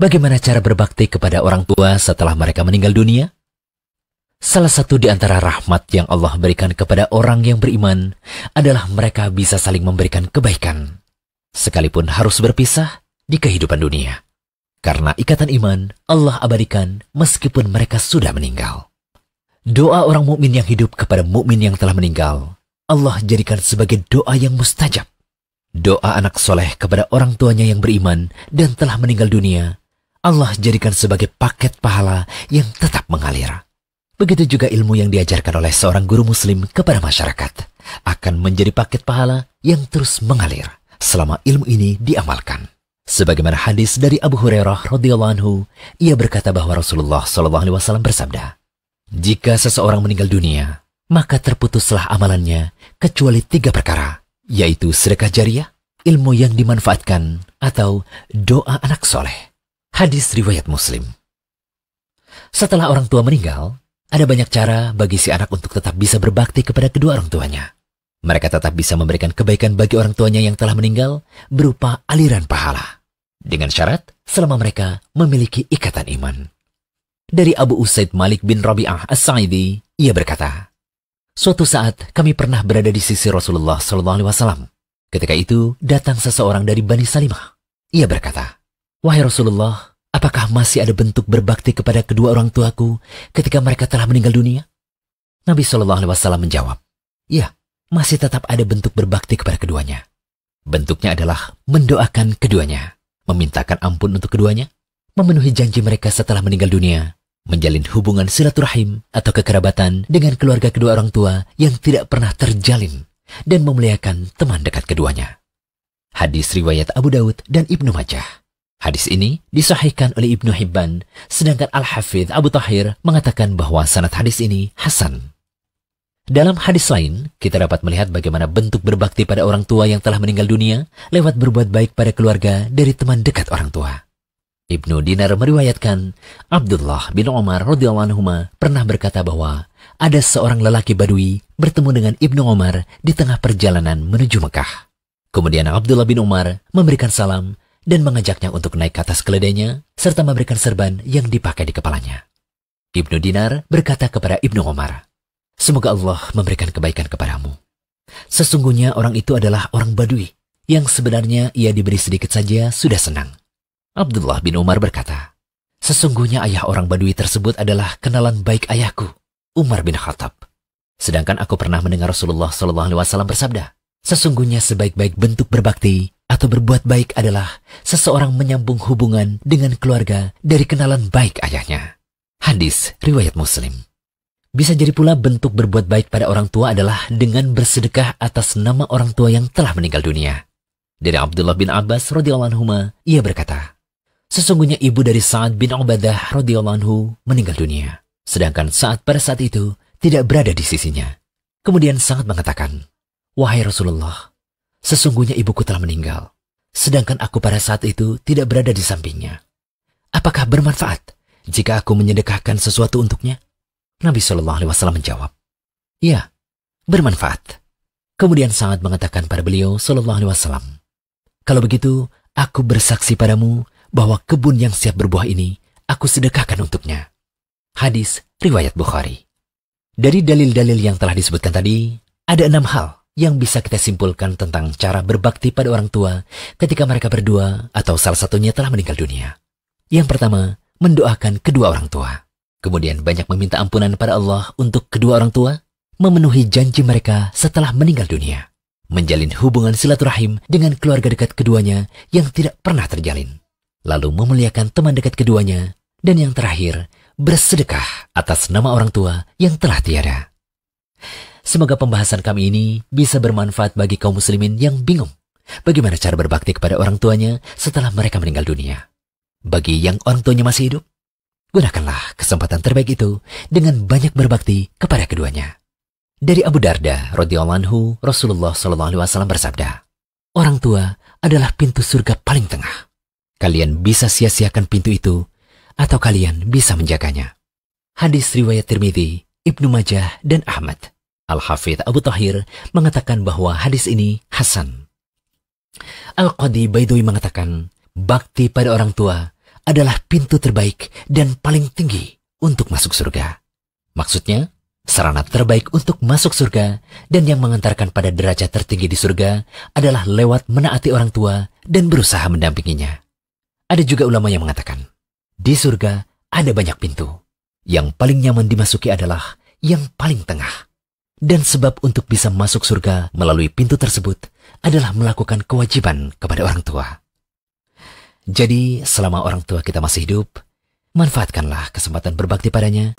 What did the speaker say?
Bagaimana cara berbakti kepada orang tua setelah mereka meninggal dunia? Salah satu di antara rahmat yang Allah berikan kepada orang yang beriman adalah mereka bisa saling memberikan kebaikan, sekalipun harus berpisah di kehidupan dunia. Karena ikatan iman, Allah abadikan meskipun mereka sudah meninggal. Doa orang mukmin yang hidup kepada mukmin yang telah meninggal, Allah jadikan sebagai doa yang mustajab. Doa anak soleh kepada orang tuanya yang beriman dan telah meninggal dunia, Allah jadikan sebagai paket pahala yang tetap mengalir. Begitu juga ilmu yang diajarkan oleh seorang guru muslim kepada masyarakat akan menjadi paket pahala yang terus mengalir selama ilmu ini diamalkan. Sebagaimana hadis dari Abu Hurairah radhiyallahu anhu, ia berkata bahwa Rasulullah SAW bersabda, "Jika seseorang meninggal dunia, maka terputuslah amalannya kecuali 3 perkara, yaitu sedekah jariah, ilmu yang dimanfaatkan, atau doa anak soleh." Hadis riwayat Muslim. Setelah orang tua meninggal, ada banyak cara bagi si anak untuk tetap bisa berbakti kepada kedua orang tuanya. Mereka tetap bisa memberikan kebaikan bagi orang tuanya yang telah meninggal berupa aliran pahala, dengan syarat selama mereka memiliki ikatan iman. Dari Abu Usaid Malik bin Rabi'ah As-Sa'idi, ia berkata, "Suatu saat kami pernah berada di sisi Rasulullah SAW. Ketika itu datang seseorang dari Bani Salimah. Ia berkata, 'Wahai Rasulullah, apakah masih ada bentuk berbakti kepada kedua orang tuaku ketika mereka telah meninggal dunia?' Nabi SAW menjawab, 'Ya, masih tetap ada bentuk berbakti kepada keduanya. Bentuknya adalah mendoakan keduanya, memintakan ampun untuk keduanya, memenuhi janji mereka setelah meninggal dunia, menjalin hubungan silaturahim atau kekerabatan dengan keluarga kedua orang tua yang tidak pernah terjalin, dan memuliakan teman dekat keduanya.'" Hadis riwayat Abu Daud dan Ibnu Majah. Hadis ini disahihkan oleh Ibnu Hibban, sedangkan Al-Hafidh Abu Tahir mengatakan bahwa sanad hadis ini hasan. Dalam hadis lain, kita dapat melihat bagaimana bentuk berbakti pada orang tua yang telah meninggal dunia lewat berbuat baik pada keluarga dari teman dekat orang tua. Ibnu Dinar meriwayatkan, Abdullah bin Umar radhiyallahu anhuma pernah berkata bahwa ada seorang lelaki Badui bertemu dengan Ibnu Umar di tengah perjalanan menuju Mekah. Kemudian Abdullah bin Umar memberikan salam dan mengajaknya untuk naik ke atas keledainya serta memberikan serban yang dipakai di kepalanya. Ibnu Dinar berkata kepada Ibnu Umar, "Semoga Allah memberikan kebaikan kepadamu. Sesungguhnya orang itu adalah orang Badui yang sebenarnya ia diberi sedikit saja sudah senang." Abdullah bin Umar berkata, "Sesungguhnya ayah orang Badui tersebut adalah kenalan baik ayahku, Umar bin Khattab. Sedangkan aku pernah mendengar Rasulullah SAW bersabda, sesungguhnya sebaik-baik bentuk berbakti atau berbuat baik adalah seseorang menyambung hubungan dengan keluarga dari kenalan baik ayahnya." Hadis riwayat Muslim. Bisa jadi pula bentuk berbuat baik pada orang tua adalah dengan bersedekah atas nama orang tua yang telah meninggal dunia. Dari Abdullah bin Abbas radhiyallahu anhu, ia berkata, "Sesungguhnya ibu dari Sa'ad bin Ubadah radhiyallahu anhu meninggal dunia, sedangkan Sa'ad pada saat itu tidak berada di sisinya. Kemudian Sa'ad mengatakan, 'Wahai Rasulullah, sesungguhnya ibuku telah meninggal, sedangkan aku pada saat itu tidak berada di sampingnya. Apakah bermanfaat jika aku menyedekahkan sesuatu untuknya?' Nabi SAW menjawab, 'Ya, bermanfaat.' Kemudian Sa'ad mengatakan pada beliau SAW, 'Kalau begitu, aku bersaksi padamu bahwa kebun yang siap berbuah ini aku sedekahkan untuknya.' Hadis riwayat Bukhari. Dari dalil-dalil yang telah disebutkan tadi, ada 6 hal yang bisa kita simpulkan tentang cara berbakti pada orang tua ketika mereka berdua atau salah satunya telah meninggal dunia. Yang pertama, mendoakan kedua orang tua. Kemudian banyak meminta ampunan pada Allah untuk kedua orang tua, memenuhi janji mereka setelah meninggal dunia, menjalin hubungan silaturahim dengan keluarga dekat keduanya yang tidak pernah terjalin, lalu memuliakan teman dekat keduanya, dan yang terakhir, bersedekah atas nama orang tua yang telah tiada. Semoga pembahasan kami ini bisa bermanfaat bagi kaum muslimin yang bingung bagaimana cara berbakti kepada orang tuanya setelah mereka meninggal dunia. Bagi yang orang tuanya masih hidup, gunakanlah kesempatan terbaik itu dengan banyak berbakti kepada keduanya. Dari Abu Darda radhiyallahu anhu, Rasulullah SAW bersabda, "Orang tua adalah pintu surga paling tengah. Kalian bisa sia-siakan pintu itu, atau kalian bisa menjaganya." Hadis riwayat Tirmidzi, Ibnu Majah, dan Ahmad. Al-Hafidh Abu Tahir mengatakan bahwa hadis ini hasan. Al-Qadi Baidawi mengatakan, bakti pada orang tua adalah pintu terbaik dan paling tinggi untuk masuk surga. Maksudnya, sarana terbaik untuk masuk surga dan yang mengantarkan pada derajat tertinggi di surga adalah lewat menaati orang tua dan berusaha mendampinginya. Ada juga ulama yang mengatakan, di surga ada banyak pintu. Yang paling nyaman dimasuki adalah yang paling tengah. Dan sebab untuk bisa masuk surga melalui pintu tersebut adalah melakukan kewajiban kepada orang tua. Jadi, selama orang tua kita masih hidup, manfaatkanlah kesempatan berbakti padanya.